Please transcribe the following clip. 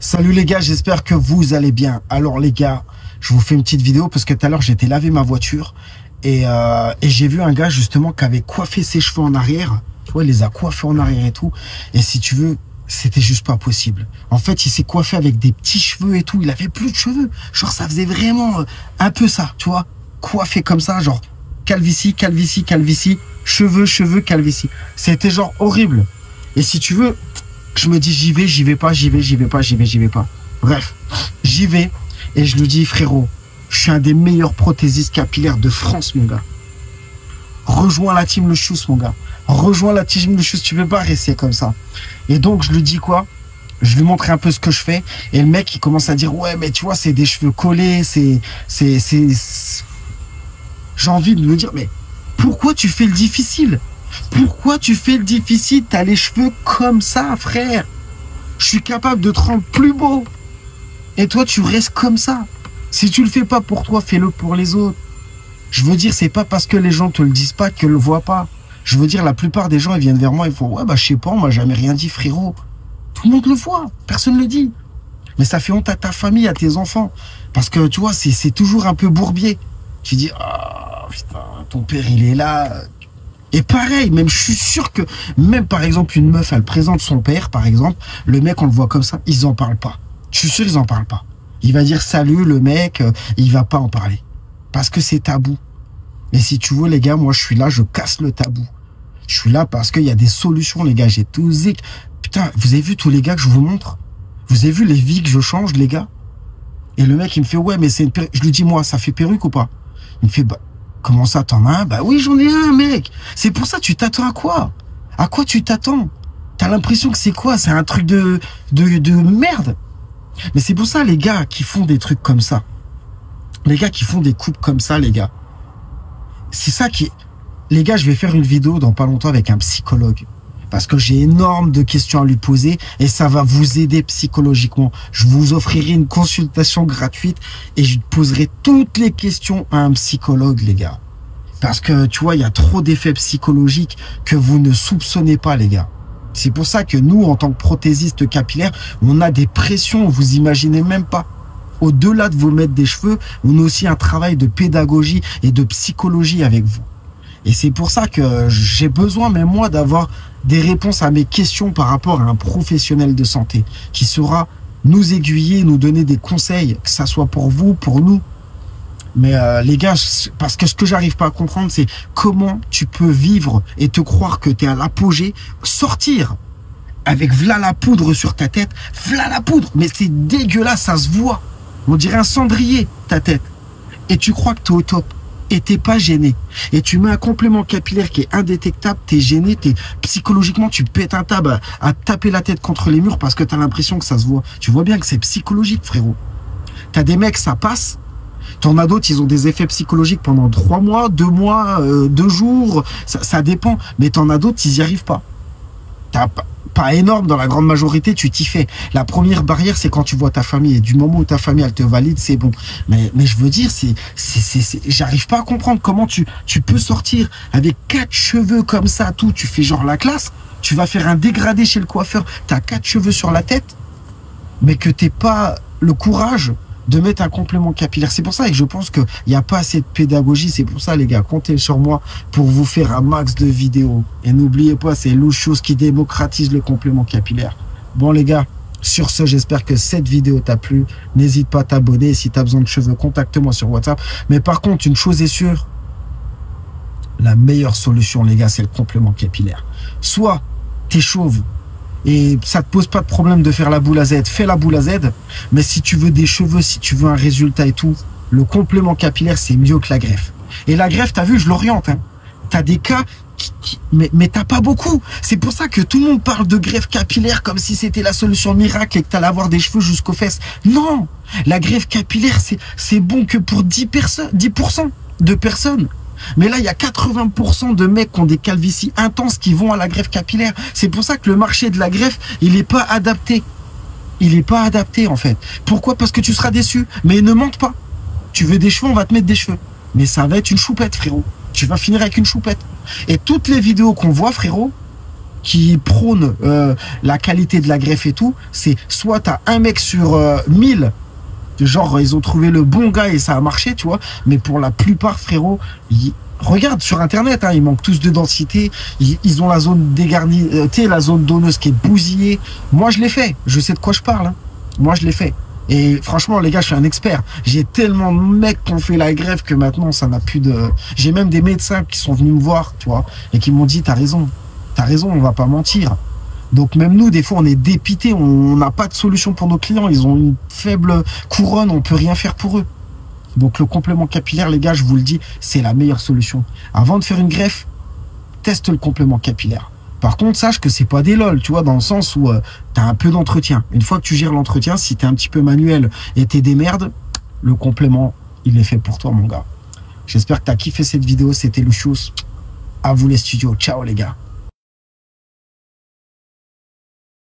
Salut les gars, j'espère que vous allez bien. Alors les gars, je vous fais une petite vidéo parce que tout à l'heure j'étais laver ma voiture et j'ai vu un gars justement qui avait coiffé ses cheveux en arrière. Tu vois, il les a coiffés en arrière et tout. Et si tu veux, c'était juste pas possible. En fait, il s'est coiffé avec des petits cheveux et tout. Il avait plus de cheveux. Genre, ça faisait vraiment un peu ça, tu vois. Coiffé comme ça, genre calvitie, calvitie, calvitie, cheveux, cheveux, calvitie. C'était genre horrible. Et si tu veux, je me dis j'y vais pas, j'y vais pas. Bref, j'y vais et je lui dis frérot, je suis un des meilleurs prothésistes capillaires de France mon gars. Rejoins la team Le Chouss mon gars. Rejoins la team Le Chouss, tu veux pas rester comme ça. Et donc je lui dis quoi? Je lui montre un peu ce que je fais et le mec il commence à dire ouais mais tu vois c'est des cheveux collés, j'ai envie de lui dire mais pourquoi tu fais le difficile? Pourquoi tu fais le difficile? T'as les cheveux comme ça, frère. Je suis capable de te rendre plus beau. Et toi, tu restes comme ça. Si tu le fais pas pour toi, fais-le pour les autres. Je veux dire, c'est pas parce que les gens te le disent pas qu'ils le voient pas. Je veux dire, la plupart des gens, ils viennent vers moi, ils font, ouais, bah, je sais pas, on m'a jamais rien dit, frérot. Tout le monde le voit. Personne le dit. Mais ça fait honte à ta famille, à tes enfants. Parce que, tu vois, c'est toujours un peu bourbier. Tu dis, ah, putain, ton père, il est là. Et pareil, même je suis sûr que même par exemple une meuf, elle présente son père, par exemple, le mec on le voit comme ça, ils en parlent pas. Je suis sûr ils en parlent pas. Il va dire salut le mec, il va pas en parler parce que c'est tabou. Mais si tu veux les gars, moi je suis là, je casse le tabou. Je suis là parce qu'il y a des solutions les gars. J'ai tout zik. Putain, vous avez vu tous les gars que je vous montre? Vous avez vu les vies que je change les gars? Et le mec il me fait ouais mais c'est une perruque. Je lui dis moi ça fait perruque ou pas? Il me fait bah comment ça, t'en as un? Bah oui, j'en ai un, mec. C'est pour ça, tu t'attends à quoi? À quoi tu t'attends? T'as l'impression que c'est quoi? C'est un truc de merde. Mais c'est pour ça, les gars qui font des trucs comme ça. Les gars qui font des coupes comme ça, les gars. C'est ça qui... Les gars, je vais faire une vidéo dans pas longtemps avec un psychologue. Parce que j'ai énormément de questions à lui poser et ça va vous aider psychologiquement. Je vous offrirai une consultation gratuite et je poserai toutes les questions à un psychologue, les gars. Parce que, tu vois, il y a trop d'effets psychologiques que vous ne soupçonnez pas, les gars. C'est pour ça que nous, en tant que prothésistes capillaires, on a des pressions, vous imaginez même pas. Au-delà de vous mettre des cheveux, on a aussi un travail de pédagogie et de psychologie avec vous. Et c'est pour ça que j'ai besoin, même moi, d'avoir des réponses à mes questions par rapport à un professionnel de santé qui saura nous aiguiller, nous donner des conseils, que ça soit pour vous, pour nous. Mais les gars, parce que ce que j'arrive pas à comprendre, c'est comment tu peux vivre et te croire que tu es à l'apogée, sortir avec v'là la poudre sur ta tête, v'là la poudre, mais c'est dégueulasse, ça se voit. On dirait un cendrier, ta tête. Et tu crois que tu es au top. Et t'es pas gêné. Et tu mets un complément capillaire qui est indétectable, t'es gêné, psychologiquement, tu pètes un tab à taper la tête contre les murs parce que t'as l'impression que ça se voit. Tu vois bien que c'est psychologique, frérot. T'as des mecs, ça passe. T'en as d'autres, ils ont des effets psychologiques pendant 3 mois, 2 mois, 2 jours. Ça dépend. Mais t'en as d'autres, ils y arrivent pas. T'as pas énorme, dans la grande majorité, tu t'y fais. La première barrière, c'est quand tu vois ta famille. Et du moment où ta famille, elle te valide, c'est bon. Mais je veux dire, j'arrive pas à comprendre comment tu peux sortir avec 4 cheveux comme ça, tout. Tu fais genre la classe. Tu vas faire un dégradé chez le coiffeur. T'as 4 cheveux sur la tête, mais que t'aies pas le courage de mettre un complément capillaire. C'est pour ça que je pense qu'il n'y a pas assez de pédagogie. C'est pour ça, les gars, comptez sur moi pour vous faire un max de vidéos. Et n'oubliez pas, c'est Le Chouss qui démocratise le complément capillaire. Bon, les gars, sur ce, j'espère que cette vidéo t'a plu. N'hésite pas à t'abonner. Si tu as besoin de cheveux, contacte-moi sur WhatsApp. Mais par contre, une chose est sûre, la meilleure solution, les gars, c'est le complément capillaire. Soit t'es chauve, et ça te pose pas de problème de faire la boule à Z, fais la boule à Z. Mais si tu veux des cheveux, si tu veux un résultat et tout, le complément capillaire, c'est mieux que la greffe. Et la greffe, t'as vu, je l'oriente. Hein. T'as des cas, mais t'as pas beaucoup. C'est pour ça que tout le monde parle de greffe capillaire comme si c'était la solution miracle et que t'allais avoir des cheveux jusqu'aux fesses. Non, la greffe capillaire, c'est bon que pour 10% de personnes. Mais là, il y a 80% de mecs qui ont des calvities intenses qui vont à la greffe capillaire. C'est pour ça que le marché de la greffe, il n'est pas adapté. Il n'est pas adapté, en fait. Pourquoi? Parce que tu seras déçu. Mais ne monte pas. Tu veux des cheveux, on va te mettre des cheveux. Mais ça va être une choupette, frérot. Tu vas finir avec une choupette. Et toutes les vidéos qu'on voit, frérot, qui prônent la qualité de la greffe et tout, c'est soit t'as un mec sur 1000, genre ils ont trouvé le bon gars et ça a marché, tu vois, mais pour la plupart, frérot, regarde sur internet, hein, ils manquent tous de densité, ils ont la zone dégarnie, tu sais, la zone donneuse qui est bousillée. Moi je l'ai fait, je sais de quoi je parle, hein. Moi je l'ai fait. Et franchement, les gars, je suis un expert. J'ai tellement de mecs qui ont fait la greffe que maintenant, ça n'a plus de... J'ai même des médecins qui sont venus me voir, tu vois, et qui m'ont dit, t'as raison, on va pas mentir. Donc même nous, des fois, on est dépités, on n'a pas de solution pour nos clients. Ils ont une faible couronne, on peut rien faire pour eux. Donc le complément capillaire, les gars, je vous le dis, c'est la meilleure solution. Avant de faire une greffe, teste le complément capillaire. Par contre, sache que c'est pas des lol, tu vois, dans le sens où tu as un peu d'entretien. Une fois que tu gères l'entretien, si tu es un petit peu manuel et t'es des merdes, le complément, il est fait pour toi, mon gars. J'espère que tu as kiffé cette vidéo. C'était Lucius. À vous les studios. Ciao, les gars.